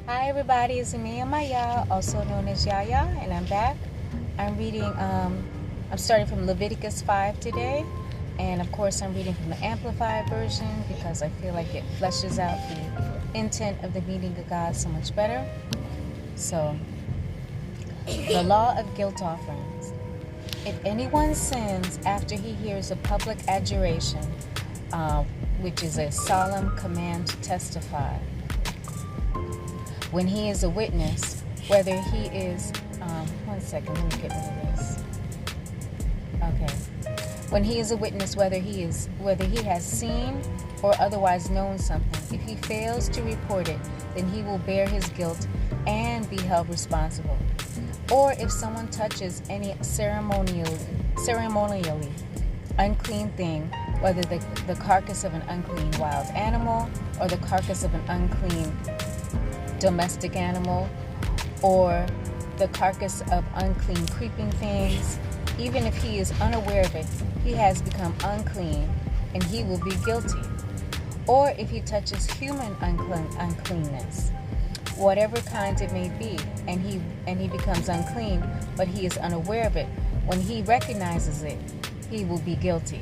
Hi everybody, it's me and Yaya, also known as Yaya, and I'm back. I'm reading, I'm starting from Leviticus 5 today, and of course I'm reading from the Amplified version because I feel like it fleshes out the intent of the meaning of God so much better. So, the law of guilt offerings. If anyone sins after he hears a public adjuration, which is a solemn command to testify, when he is a witness, whether he is, one second, let me get rid of this. Okay. When he is a witness, whether he has seen or otherwise known something, if he fails to report it, then he will bear his guilt and be held responsible. Or if someone touches any ceremonially unclean thing, whether the carcass of an unclean wild animal or the carcass of an unclean domestic animal, or the carcass of unclean creeping things, even if he is unaware of it, he has become unclean and he will be guilty. Or if he touches human uncleanness, whatever kind it may be, and he becomes unclean, but he is unaware of it, when he recognizes it, he will be guilty.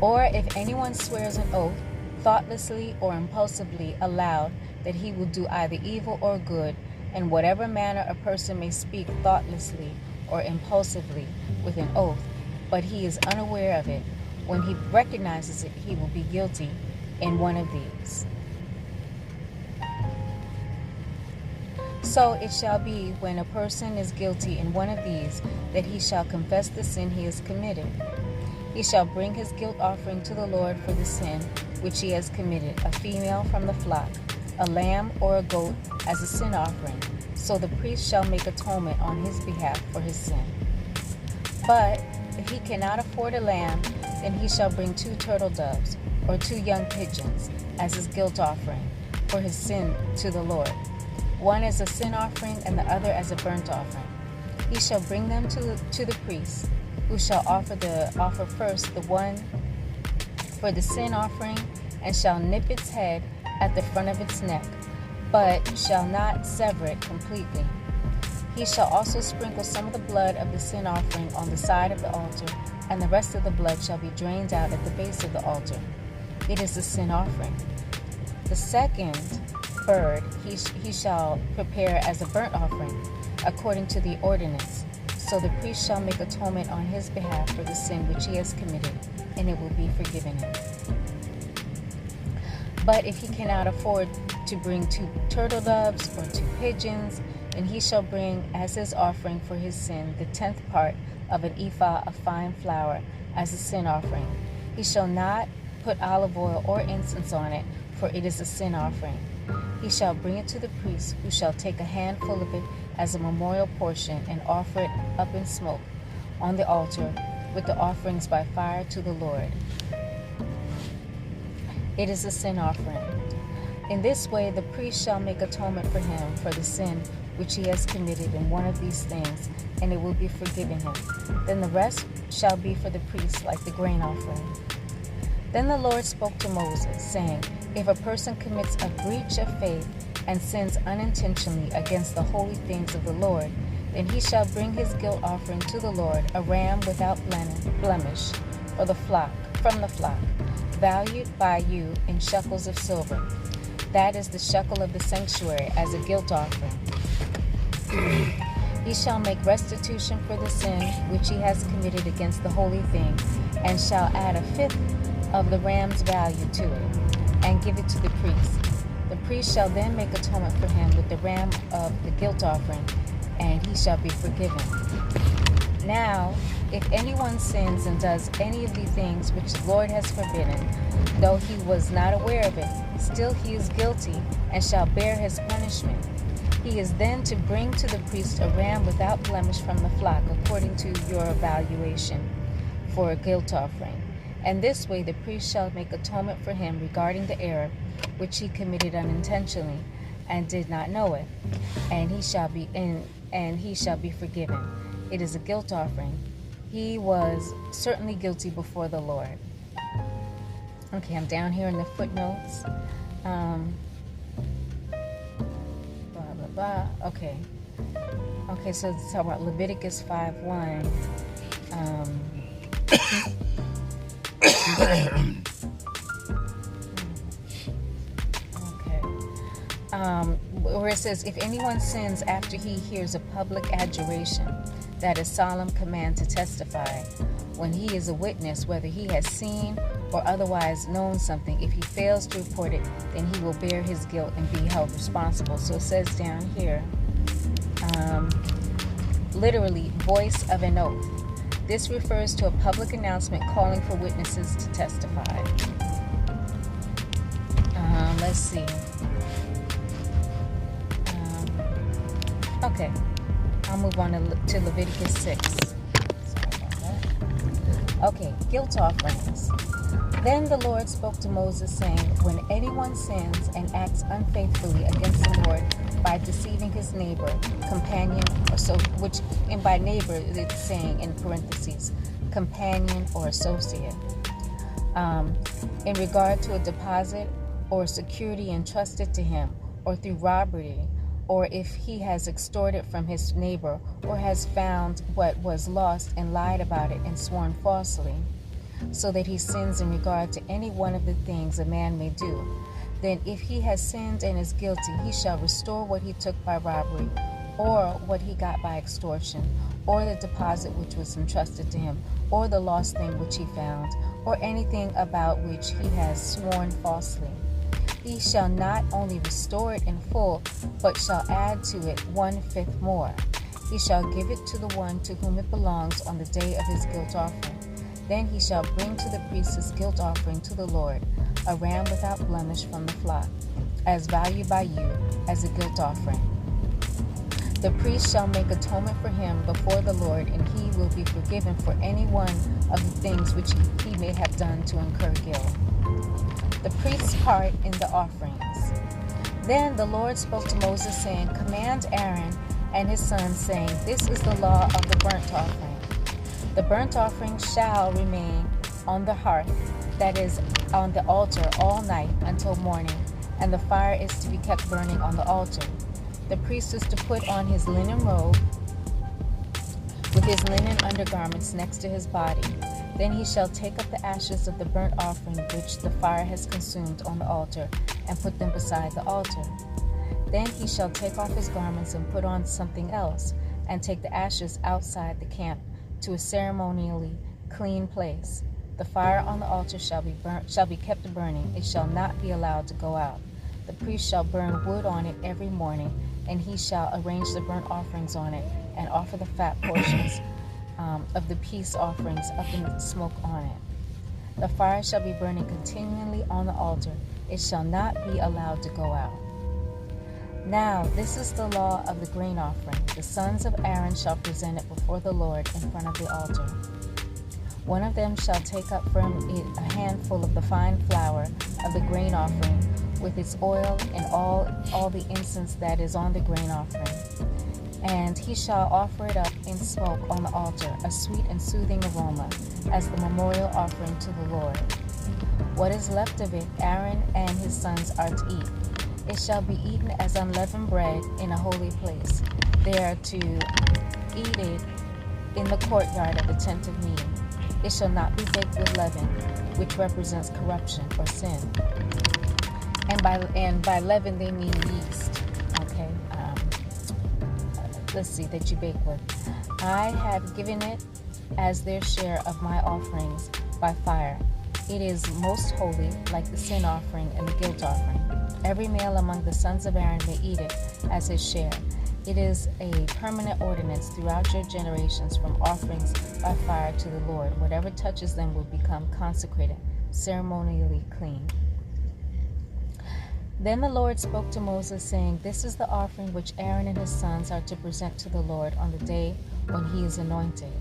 Or if anyone swears an oath, thoughtlessly or impulsively aloud, that he will do either evil or good, in whatever manner a person may speak thoughtlessly or impulsively with an oath, but he is unaware of it, when he recognizes it, he will be guilty in one of these. So it shall be, when a person is guilty in one of these, that he shall confess the sin he has committed. He shall bring his guilt offering to the Lord for the sin which he has committed, a female from the flock, a lamb or a goat as a sin offering. So the priest shall make atonement on his behalf for his sin. But if he cannot afford a lamb, then he shall bring 2 turtle doves or 2 young pigeons as his guilt offering for his sin to the Lord, one as a sin offering and the other as a burnt offering. He shall bring them to the priest, who shall offer first the one for the sin offering, and shall nip its head at the front of its neck, but shall not sever it completely. He shall also sprinkle some of the blood of the sin offering on the side of the altar, and the rest of the blood shall be drained out at the base of the altar. It is a sin offering. The second bird he shall prepare as a burnt offering, according to the ordinance. So the priest shall make atonement on his behalf for the sin which he has committed, and it will be forgiven him. But if he cannot afford to bring 2 turtle doves or 2 pigeons, then he shall bring as his offering for his sin the 10th part of an ephah of fine flour as a sin offering. He shall not put olive oil or incense on it, for it is a sin offering. He shall bring it to the priest, who shall take a handful of it as a memorial portion and offer it up in smoke on the altar with the offerings by fire to the Lord. It is a sin offering. In this way the priest shall make atonement for him for the sin which he has committed in one of these things, and it will be forgiven him. Then the rest shall be for the priest like the grain offering. Then the Lord spoke to Moses, saying, if a person commits a breach of faith and sins unintentionally against the holy things of the Lord, then he shall bring his guilt offering to the Lord, a ram without blemish from the flock, valued by you in shekels of silver. That is the shekel of the sanctuary, as a guilt offering. He shall make restitution for the sin which he has committed against the holy thing, and shall add 1/5 of the ram's value to it, and give it to the priest. The priest shall then make atonement for him with the ram of the guilt offering, and he shall be forgiven. Now, if anyone sins and does any of these things which the Lord has forbidden, though he was not aware of it, still he is guilty and shall bear his punishment. He is then to bring to the priest a ram without blemish from the flock, according to your evaluation, for a guilt offering. And this way the priest shall make atonement for him regarding the error which he committed unintentionally and did not know it, and he shall be forgiven. It is a guilt offering. He was certainly guilty before the Lord. Okay, I'm down here in the footnotes. Okay. Okay, so it's talking about Leviticus 5:1. Okay. Where it says, if anyone sins after he hears a public adjuration, that is solemn command to testify, when he is a witness, whether he has seen or otherwise known something, if he fails to report it, then he will bear his guilt and be held responsible. So it says down here, literally, voice of an oath. This refers to a public announcement calling for witnesses to testify. Let's see. Okay, I'll move on to Leviticus 6. Sorry about that. Okay, guilt offerings. Then the Lord spoke to Moses, saying, when anyone sins and acts unfaithfully against the Lord by deceiving his neighbor, companion, or so, which, and by neighbor, it's saying in parentheses, companion or associate, in regard to a deposit or security entrusted to him, or through robbery, or if he has extorted from his neighbor, or has found what was lost and lied about it and sworn falsely, so that he sins in regard to any one of the things a man may do, then if he has sinned and is guilty, he shall restore what he took by robbery, or what he got by extortion, or the deposit which was entrusted to him, or the lost thing which he found, or anything about which he has sworn falsely. He shall not only restore it in full, but shall add to it 1/5 more. He shall give it to the one to whom it belongs on the day of his guilt offering. Then he shall bring to the priest his guilt offering to the Lord, a ram without blemish from the flock, as valued by you as a guilt offering. The priest shall make atonement for him before the Lord, and he will be forgiven for any one of the things which he may have done to incur guilt. The priest's part in the offerings. Then the Lord spoke to Moses, saying, command Aaron and his sons, saying, this is the law of the burnt offering. The burnt offering shall remain on the hearth, that is, on the altar, all night until morning, and the fire is to be kept burning on the altar. The priest is to put on his linen robe with his linen undergarments next to his body. Then he shall take up the ashes of the burnt offering which the fire has consumed on the altar, and put them beside the altar. Then he shall take off his garments and put on something else, and take the ashes outside the camp to a ceremonially clean place. The fire on the altar shall be kept burning; it shall not be allowed to go out. The priest shall burn wood on it every morning, and he shall arrange the burnt offerings on it, and offer the fat portions of the peace offerings up in smoke on it. The fire shall be burning continually on the altar; it shall not be allowed to go out. Now this is the law of the grain offering. The sons of Aaron shall present it before the Lord in front of the altar. One of them shall take up from it a handful of the fine flour of the grain offering, with its oil and all the incense that is on the grain offering. And he shall offer it up in smoke on the altar, a sweet and soothing aroma, as the memorial offering to the Lord. What is left of it, Aaron and his sons are to eat. It shall be eaten as unleavened bread in a holy place. They are to eat it in the courtyard of the tent of meeting. It shall not be baked with leaven, which represents corruption or sin. And by leaven they mean yeast. Okay. Let's see, that you bake with. I have given it as their share of my offerings by fire. It is most holy, like the sin offering and the guilt offering. Every male among the sons of Aaron may eat it as his share. It is a permanent ordinance throughout your generations, from offerings by fire to the Lord. Whatever touches them will become consecrated, ceremonially clean. Then the Lord spoke to Moses, saying, this is the offering which Aaron and his sons are to present to the Lord on the day when he is anointed.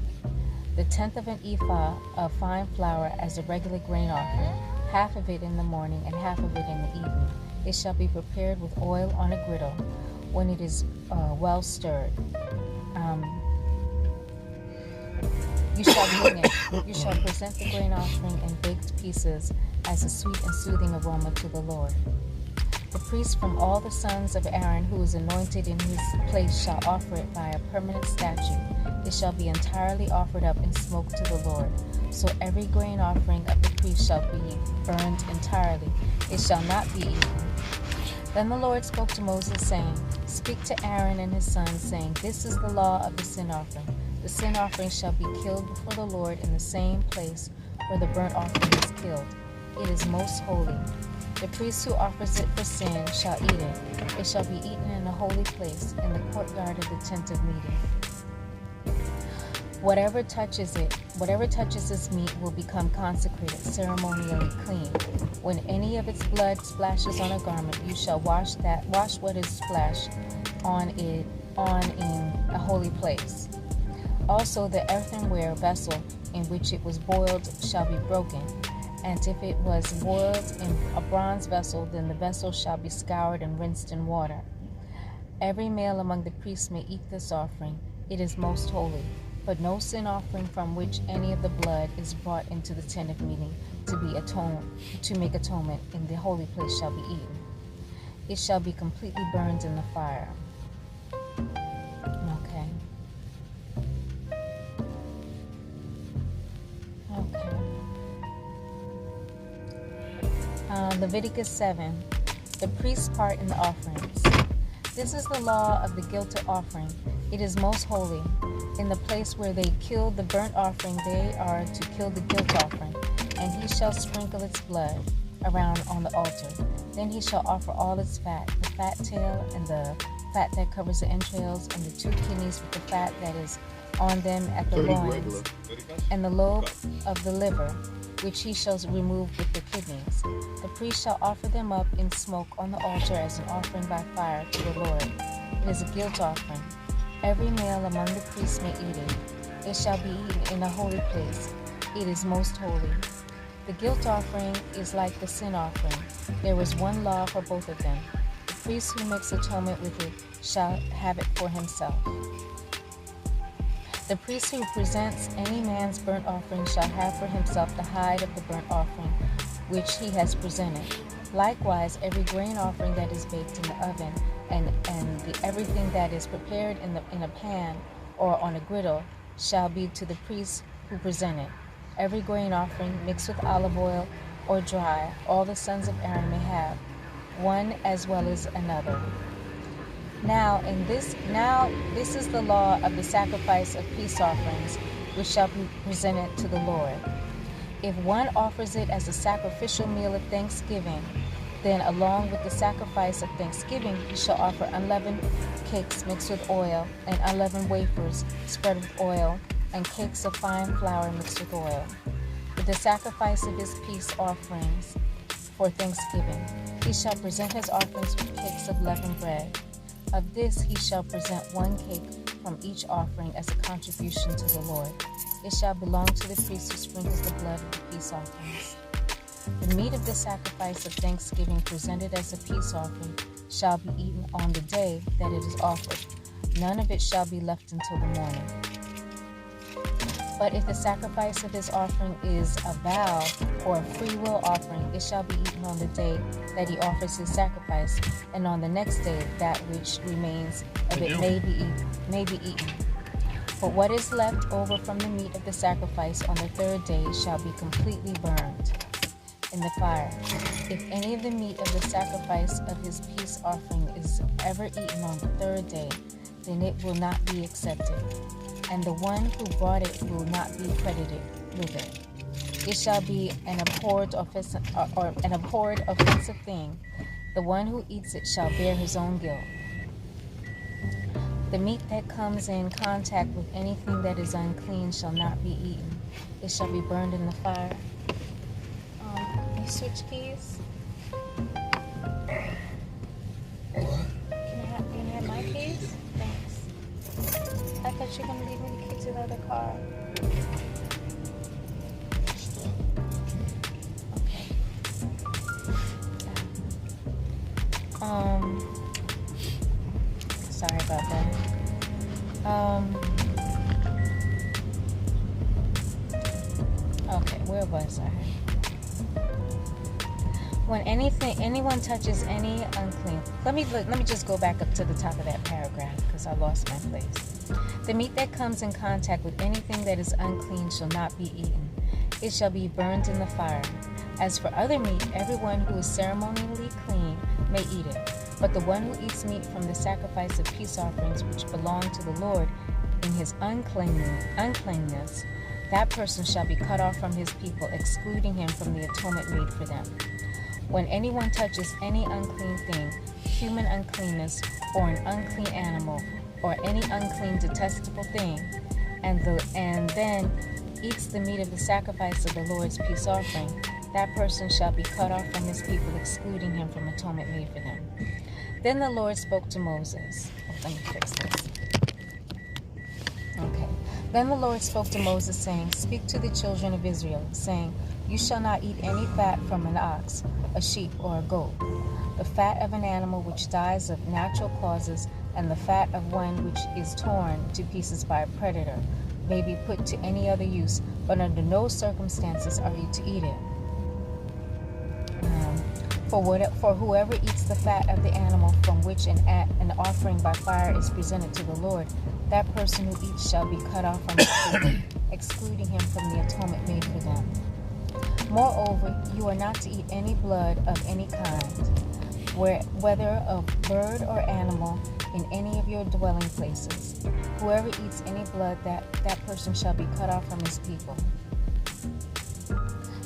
The 1/10 of an ephah of fine flour as a regular grain offering, half of it in the morning and half of it in the evening. It shall be prepared with oil on a griddle when it is well stirred. You shall bring it. You shall present the grain offering in baked pieces as a sweet and soothing aroma to the Lord. The priest from all the sons of Aaron who is anointed in his place shall offer it by a permanent statute. It shall be entirely offered up in smoke to the Lord. So every grain offering of the priest shall be burned entirely. It shall not be eaten. Then the Lord spoke to Moses, saying, Speak to Aaron and his sons, saying, This is the law of the sin offering. The sin offering shall be killed before the Lord in the same place where the burnt offering is killed. It is most holy. The priest who offers it for sin shall eat it. It shall be eaten in a holy place, in the courtyard of the tent of meeting. Whatever touches this meat will become consecrated, ceremonially clean. When any of its blood splashes on a garment, you shall wash what is splashed on it in a holy place. Also the earthenware vessel in which it was boiled shall be broken. And if it was boiled in a bronze vessel, then the vessel shall be scoured and rinsed in water. Every male among the priests may eat this offering. It is most holy. But no sin offering from which any of the blood is brought into the tent of meeting to make atonement in the holy place shall be eaten. It shall be completely burned in the fire. Okay. Leviticus 7. The priest's part in the offerings. This is the law of the guilt offering. It is most holy. In the place where they killed the burnt offering, they are to kill the guilt offering, and he shall sprinkle its blood around on the altar. Then he shall offer all its fat, the fat tail and the fat that covers the entrails, and the 2 kidneys with the fat that is on them at the loins, and the lobe of the liver, which he shall remove with the kidneys. The priest shall offer them up in smoke on the altar as an offering by fire to the Lord. It is a guilt offering. Every male among the priests may eat it. It shall be eaten in a holy place. It is most holy. The guilt offering is like the sin offering. There is one law for both of them. The priest who makes atonement with it shall have it for himself. The priest who presents any man's burnt offering shall have for himself the hide of the burnt offering which he has presented. Likewise, every grain offering that is baked in the oven, and everything that is prepared in a pan or on a griddle shall be to the priest who presented. Every grain offering mixed with olive oil or dry, all the sons of Aaron may have, one as well as another. Now this is the law of the sacrifice of peace offerings, which shall be presented to the Lord. If one offers it as a sacrificial meal of thanksgiving, then along with the sacrifice of thanksgiving he shall offer unleavened cakes mixed with oil, and unleavened wafers spread with oil, and cakes of fine flour mixed with oil. With the sacrifice of his peace offerings for thanksgiving, he shall present his offerings with cakes of leavened bread. Of this he shall present 1 cake from each offering as a contribution to the Lord. It shall belong to the priest who sprinkles the blood of the peace offerings. The meat of the sacrifice of thanksgiving presented as a peace offering shall be eaten on the day that it is offered. None of it shall be left until the morning. But if the sacrifice of his offering is a vow or a free will offering, it shall be eaten on the day that he offers his sacrifice, and on the next day that which remains of it may be eaten. But what is left over from the meat of the sacrifice on the 3rd day shall be completely burned in the fire. If any of the meat of the sacrifice of his peace offering is ever eaten on the 3rd day, then it will not be accepted, and the one who brought it will not be credited with it. It shall be an abhorred offensive thing. The one who eats it shall bear his own guilt. The meat that comes in contact with anything that is unclean shall not be eaten. It shall be burned in the fire. Can you switch keys? Can you have my keys? Thanks. I thought you were going to leave me the key to the other car. Okay. Sorry about that. Okay, where was I? When anyone touches any unclean, let me just go back up to the top of that paragraph because I lost my place. The meat that comes in contact with anything that is unclean shall not be eaten. It shall be burned in the fire. As for other meat, everyone who is ceremonially clean may eat it. But the one who eats meat from the sacrifice of peace offerings which belong to the Lord in his uncleanness, that person shall be cut off from his people, excluding him from the atonement made for them. When anyone touches any unclean thing, human uncleanness, or an unclean animal, or any unclean detestable thing, and then eats the meat of the sacrifice of the Lord's peace offering, that person shall be cut off from his people, excluding him from atonement made for them. Then the Lord spoke to Moses. Let me fix this. Okay. Then the Lord spoke to Moses, saying, Speak to the children of Israel, saying, You shall not eat any fat from an ox, a sheep, or a goat. The fat of an animal which dies of natural causes, and the fat of one which is torn to pieces by a predator, may be put to any other use, but under no circumstances are you to eat it. For whoever eats the fat of the animal from which an offering by fire is presented to the Lord, that person who eats shall be cut off from his people, excluding him from the atonement made for them. Moreover, you are not to eat any blood of any kind, whether of bird or animal, in any of your dwelling places. Whoever eats any blood, that person shall be cut off from his people.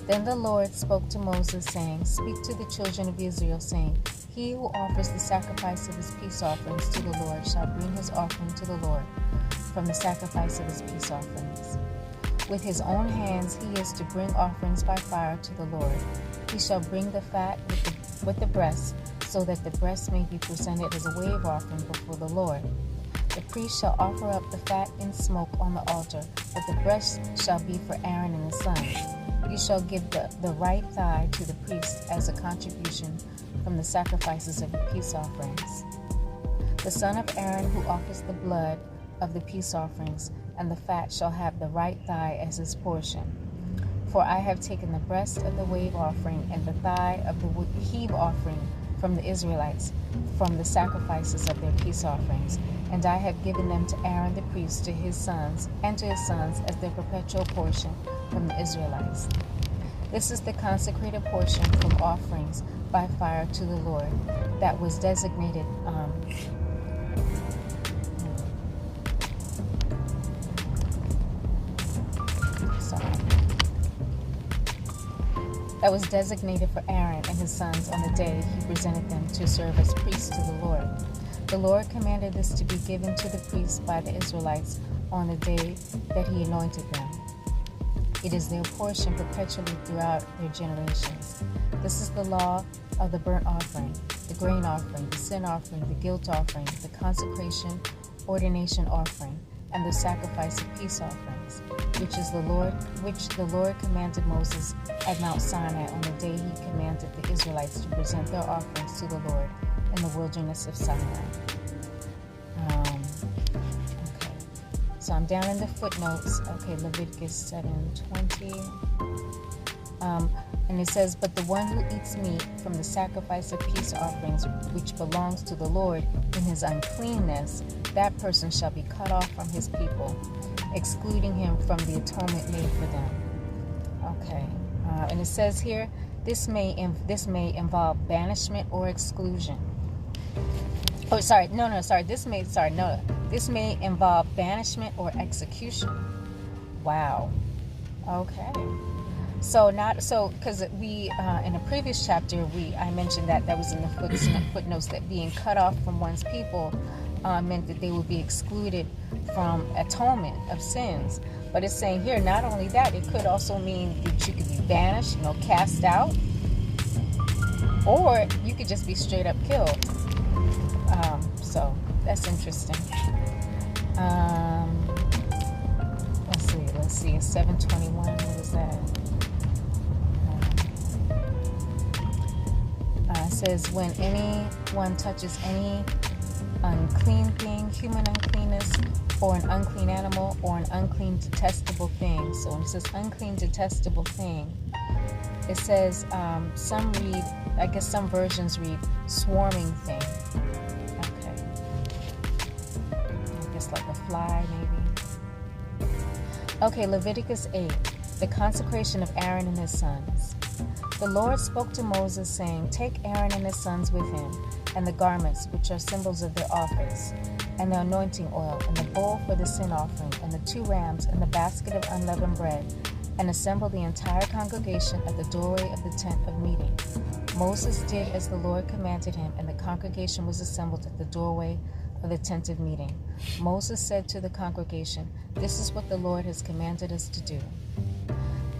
Then the Lord spoke to Moses, saying, Speak to the children of Israel, saying, He who offers the sacrifice of his peace offerings to the Lord shall bring his offering to the Lord from the sacrifice of his peace offerings. With his own hands he is to bring offerings by fire to the Lord. He shall bring the fat with the breast, so that the breast may be presented as a wave offering before the Lord. The priest shall offer up the fat in smoke on the altar, but the breast shall be for Aaron and his sons. You shall give the right thigh to the priest as a contribution from the sacrifices of your peace offerings. The son of Aaron who offers the blood of the peace offerings and the fat shall have the right thigh as his portion. For I have taken the breast of the wave offering and the thigh of the heave offering from the Israelites, from the sacrifices of their peace offerings, and I have given them to Aaron the priest, to his sons, and to his sons as their perpetual portion from the Israelites. This is the consecrated portion from offerings by fire to the Lord that was designated for Aaron and his sons on the day he presented them to serve as priests to the Lord. The Lord commanded this to be given to the priests by the Israelites on the day that he anointed them. It is their portion perpetually throughout their generations. This is the law of the burnt offering, the grain offering, the sin offering, the guilt offering, the consecration, ordination offering, and the sacrifice of peace offerings, which the Lord commanded Moses at Mount Sinai on the day he commanded the Israelites to present their offerings to the Lord in the wilderness of Sinai. So I'm down in the footnotes. Okay, Leviticus 7:20. And it says, But the one who eats meat from the sacrifice of peace offerings, which belongs to the Lord in his uncleanness, that person shall be cut off from his people, excluding him from the atonement made for them. Okay. And it says here, this may involve banishment or exclusion. Oh, sorry. This may involve banishment or execution. Wow. Okay. Because we in a previous chapter I mentioned that was in the footnotes that being cut off from one's people meant that they would be excluded from atonement of sins. But it's saying here, not only that, it could also mean that you could be banished, cast out, or you could just be straight up killed. So that's interesting. Let's see. 7:21. What is that? It says, when anyone touches any unclean thing, human uncleanness, or an unclean animal, or an unclean detestable thing. So when it says unclean detestable thing, It says, some read, I guess some versions read, swarming thing. Okay. I guess like a fly, maybe. Okay, Leviticus 8, the consecration of Aaron and his sons. The Lord spoke to Moses, saying, Take Aaron and his sons with him, and the garments, which are symbols of their office, and the anointing oil, and the bowl for the sin offering, and the 2 rams, and the basket of unleavened bread, and assemble the entire congregation at the doorway of the tent of meeting. Moses did as the Lord commanded him, and the congregation was assembled at the doorway of the tent of meeting. Moses said to the congregation, This is what the Lord has commanded us to do.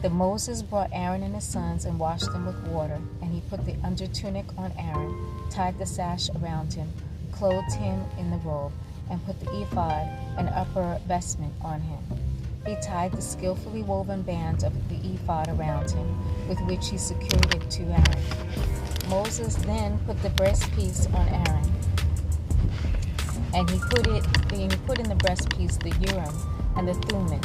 Then Moses brought Aaron and his sons and washed them with water, and he put the undertunic on Aaron, tied the sash around him, clothed him in the robe, and put the ephod, an upper vestment, on him. He tied the skillfully woven band of the ephod around him, with which he secured it to Aaron. Moses then put the breastpiece on Aaron, and he put in the breastpiece the Urim and the Thummim,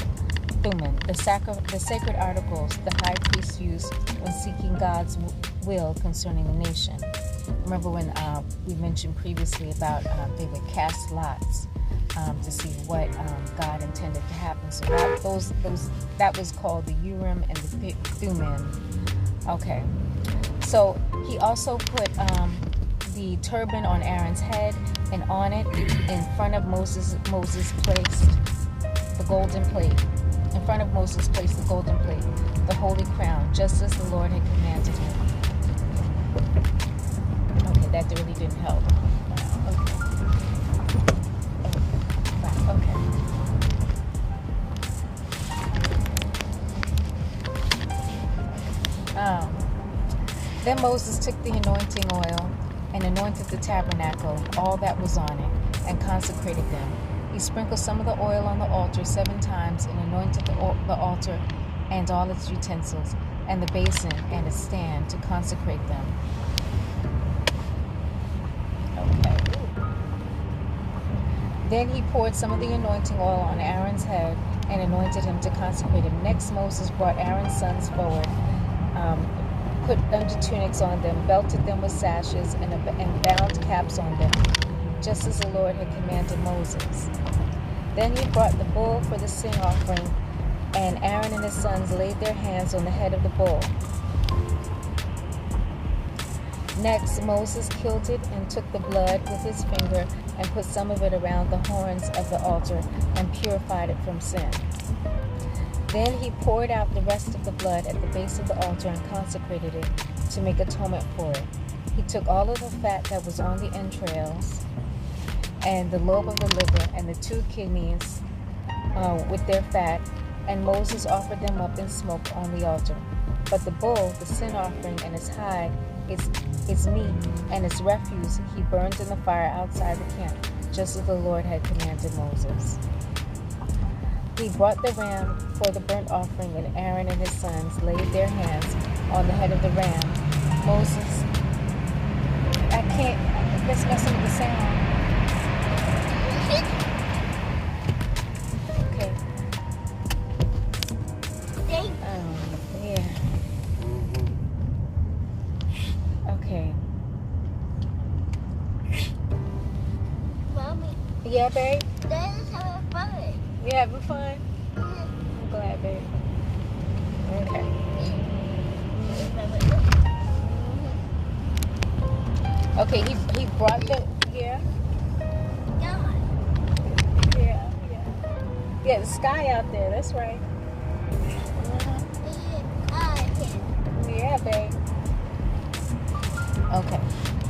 the sacred articles the high priest used when seeking God's will concerning the nation. Remember when we mentioned previously about they would cast lots to see what God intended to happen. So that was called the Urim and the Thummim. Okay. So he also put the turban on Aaron's head, and on it, in front of Moses placed the golden plate. In front of Moses placed the golden plate, the holy crown, just as the Lord had commanded him. Okay, that really didn't help. Okay. Then Moses took the anointing oil and anointed the tabernacle, all that was on it, and consecrated them. He sprinkled some of the oil on the altar 7 times and anointed the altar and all its utensils, and the basin and its stand to consecrate them. Okay. Then he poured some of the anointing oil on Aaron's head and anointed him to consecrate him. Next, Moses brought Aaron's sons forward, put undertunics on them, belted them with sashes, and bound caps on them, just as the Lord had commanded Moses. Then he brought the bull for the sin offering, and Aaron and his sons laid their hands on the head of the bull. Next, Moses killed it and took the blood with his finger and put some of it around the horns of the altar and purified it from sin. Then he poured out the rest of the blood at the base of the altar and consecrated it to make atonement for it. He took all of the fat that was on the entrails and the lobe of the liver and the 2 kidneys with their fat, and Moses offered them up in smoke on the altar. But the bull, the sin offering, and its hide, its meat, and its refuse he burned in the fire outside the camp, just as the Lord had commanded Moses. He brought the ram for the burnt offering, and Aaron and his sons laid their hands on the head of the ram. Moses, let's messing with the sound. Okay. Yeah. Okay. Mommy. Yeah, babe? Dad is having fun. You having fun? I'm glad, babe. Okay. Okay, he brought the yeah, the sky out there. That's right. Yeah, babe. Okay.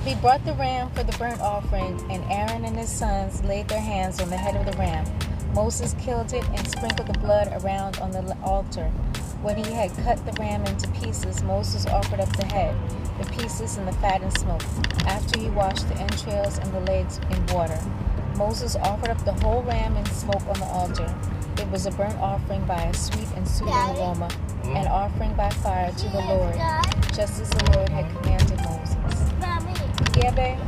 He brought the ram for the burnt offering, and Aaron and his sons laid their hands on the head of the ram. Moses killed it and sprinkled the blood around on the altar. When he had cut the ram into pieces, Moses offered up the head, the pieces, and the fat and smoke. After he washed the entrails and the legs in water, Moses offered up the whole ram in smoke on the altar. It was a burnt offering by a sweet and soothing aroma, an offering by fire to the Lord, just as the Lord had commanded Moses. Mommy. Yeah, babe?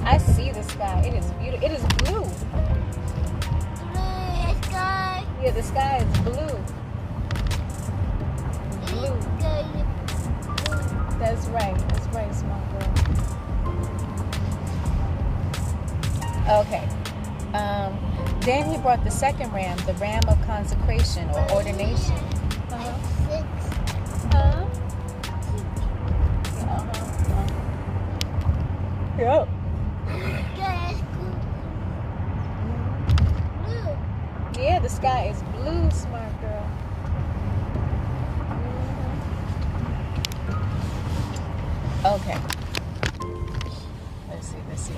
I see the sky. It is beautiful. It is blue. Blue sky. Yeah, the sky is blue. Blue. Blue. That's right, smart girl. Okay. Then he brought the second ram, the ram of consecration or ordination. Yep. Yeah, the sky is blue, smart girl. Okay. Let's see.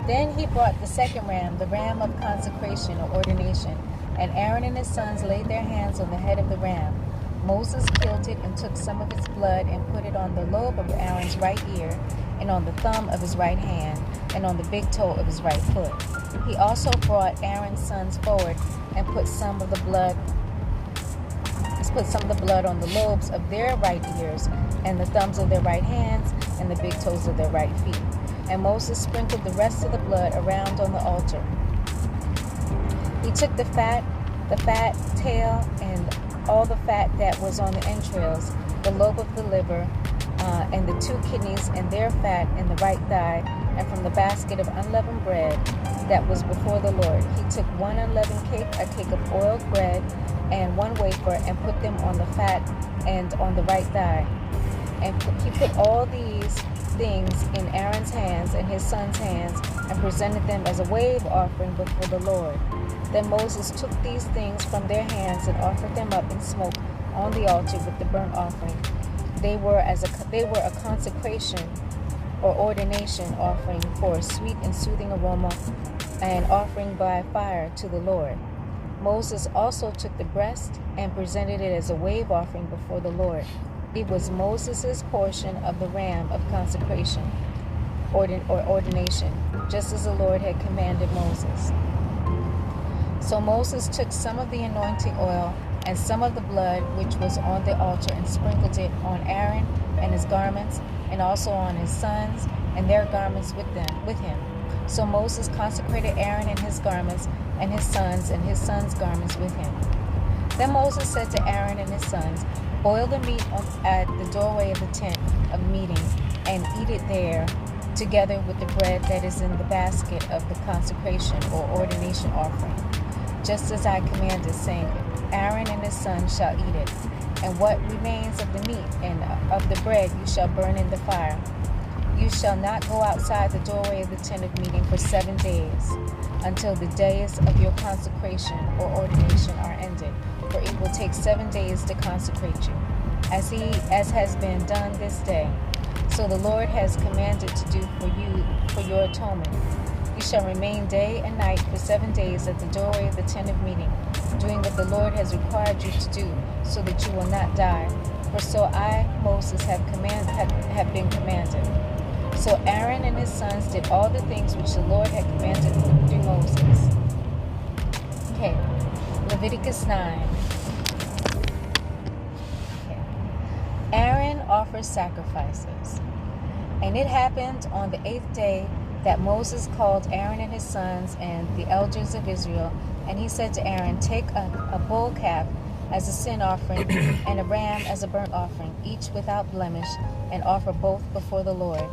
Then he brought the second ram, the ram of consecration or ordination, and Aaron and his sons laid their hands on the head of the ram. Moses killed it and took some of its blood and put it on the lobe of Aaron's right ear, and on the thumb of his right hand, and on the big toe of his right foot. He also brought Aaron's sons forward and put some of the blood on the lobes of their right ears, and the thumbs of their right hands, and the big toes of their right feet. And Moses sprinkled the rest of the blood around on the altar. He took the fat tail, and all the fat that was on the entrails, the lobe of the liver, and the 2 kidneys and their fat, and the right thigh, and from the basket of unleavened bread that was before the Lord. He took 1 unleavened cake, a cake of oiled bread, and 1 wafer, and put them on the fat and on the right thigh. And he put all these things in Aaron's hands and his sons' hands, and presented them as a wave offering before the Lord. Then Moses took these things from their hands and offered them up in smoke on the altar with the burnt offering. They were a consecration or ordination offering for a sweet and soothing aroma, and offering by fire to the Lord. Moses also took the breast and presented it as a wave offering before the Lord. It was Moses' portion of the ram of consecration or ordination, just as the Lord had commanded Moses. So Moses took some of the anointing oil and some of the blood which was on the altar, and sprinkled it on Aaron and his garments, and also on his sons and their garments with him. So Moses consecrated Aaron and his garments, and his sons' garments with him. Then Moses said to Aaron and his sons, "Boil the meat at the doorway of the tent of meeting, and eat it there, together with the bread that is in the basket of the consecration or ordination offering, just as I commanded, saying, Aaron and his sons shall eat it. And what remains of the meat and of the bread you shall burn in the fire. You shall not go outside the doorway of the tent of meeting for 7 days, until the days of your consecration or ordination are ended. For it will take 7 days to consecrate you, as has been done this day. So the Lord has commanded to do for you for your atonement. You shall remain day and night for 7 days at the doorway of the tent of meeting, doing what the Lord has required you to do, so that you will not die. For so I, Moses, have been commanded." So Aaron and his sons did all the things which the Lord had commanded through Moses. Okay, Leviticus 9. Okay. Aaron offers sacrifices. And it happened on the 8th day that Moses called Aaron and his sons and the elders of Israel, and he said to Aaron, "Take a bull calf as a sin offering and a ram as a burnt offering, each without blemish, and offer both before the Lord.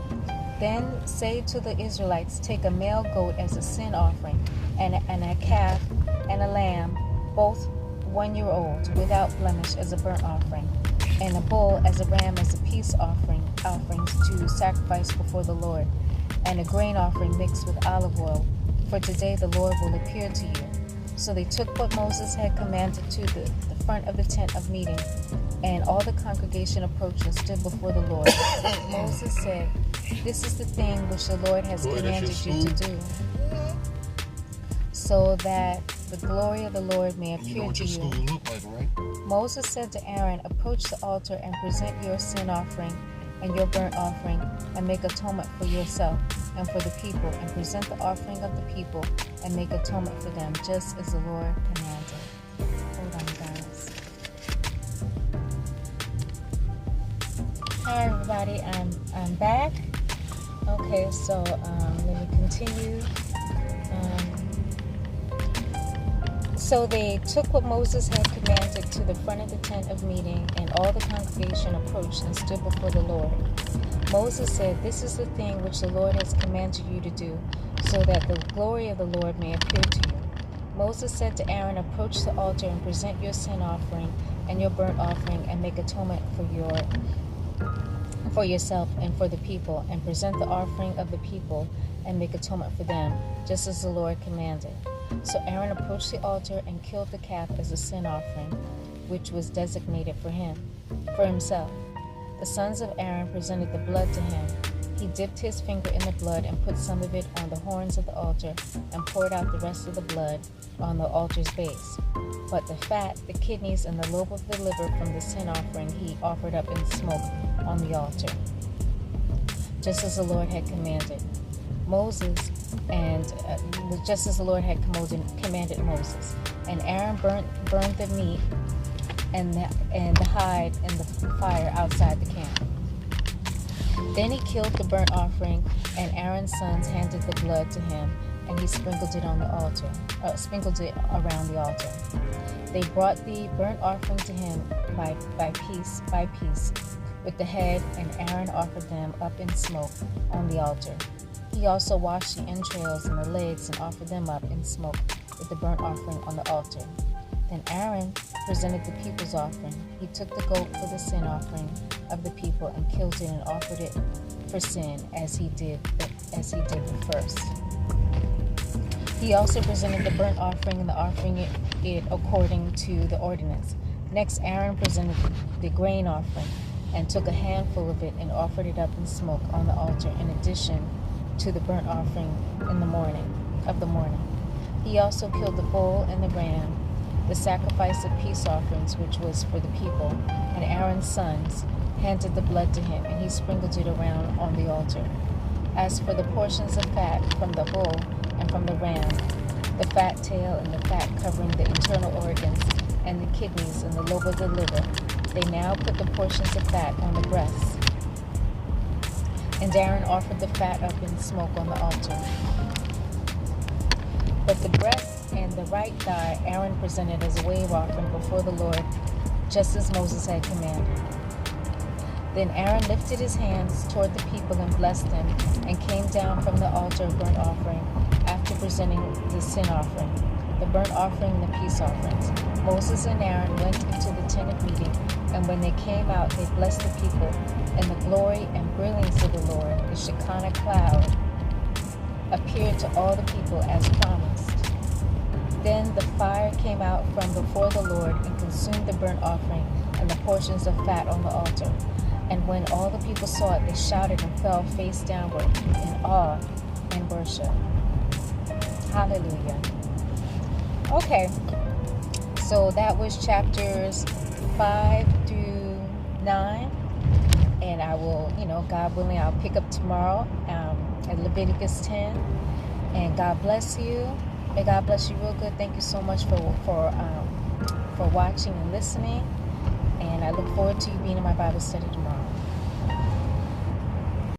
Then say to the Israelites, take a male goat as a sin offering, and a calf and a lamb, both 1 year old, without blemish, as a burnt offering, and a bull as a ram as a peace offerings to sacrifice before the Lord, and a grain offering mixed with olive oil. For today the Lord will appear to you." So they took what Moses had commanded to the front of the tent of meeting, and all the congregation approached and stood before the Lord. Moses said, "This is the thing which the Lord has commanded you to do, so that the glory of the Lord may appear to you." Moses said to Aaron, "Approach the altar and present your sin offering and your burnt offering, and make atonement for yourself and for the people, and present the offering of the people and make atonement for them, just as the Lord commanded." Hold on, guys. Hi, everybody. I'm back. Okay, so let me continue. So they took what Moses had commanded to the front of the tent of meeting, and all the congregation approached and stood before the Lord. Moses said, "This is the thing which the Lord has commanded you to do, so that the glory of the Lord may appear to you." Moses said to Aaron, "Approach the altar and present your sin offering and your burnt offering, and make atonement for yourself and for the people, and present the offering of the people and make atonement for them, just as the Lord commanded." So Aaron approached the altar and killed the calf as a sin offering, which was designated for himself. The sons of Aaron presented the blood to him. He dipped his finger in the blood and put some of it on the horns of the altar and poured out the rest of the blood on the altar's base. But the fat, the kidneys, and the lobe of the liver from the sin offering he offered up in smoke on the altar, just as the Lord had commanded commanded Moses. And Aaron burned the meat and the hide in the fire outside the camp. Then he killed the burnt offering, and Aaron's sons handed the blood to him, and he sprinkled it around the altar. They brought the burnt offering to him by piece, with the head, and Aaron offered them up in smoke on the altar. He also washed the entrails and the legs and offered them up in smoke with the burnt offering on the altar. Then Aaron presented the people's offering. He took the goat for the sin offering of the people and killed it and offered it for sin as he did the first. He also presented the burnt offering and the offering it according to the ordinance. Next, Aaron presented the grain offering and took a handful of it and offered it up in smoke on the altar in addition to the burnt offering in the morning. He also killed the bull and the ram, the sacrifice of peace offerings, which was for the people, and Aaron's sons handed the blood to him, and he sprinkled it around on the altar. As for the portions of fat from the bull and from the ram, the fat tail and the fat covering the internal organs, and the kidneys and the lobe of the liver, they now put the portions of fat on the breasts. And Aaron offered the fat up in smoke on the altar. But the breast and the right thigh Aaron presented as a wave offering before the Lord, just as Moses had commanded. Then Aaron lifted his hands toward the people and blessed them, and came down from the altar of burnt offering after presenting the sin offering, the burnt offering and the peace offerings. Moses and Aaron went into the tent of meeting, and when they came out, they blessed the people, and the glory and brilliance of the Lord, the Shekinah cloud, appeared to all the people as promised. Then the fire came out from before the Lord and consumed the burnt offering and the portions of fat on the altar. And when all the people saw it, they shouted and fell face downward in awe and worship. Hallelujah. Okay, so that was chapters 5 through 9. And I will, God willing, I'll pick up tomorrow at Leviticus 10. And God bless you. May God bless you real good. Thank you so much for watching and listening. And I look forward to you being in my Bible study tomorrow.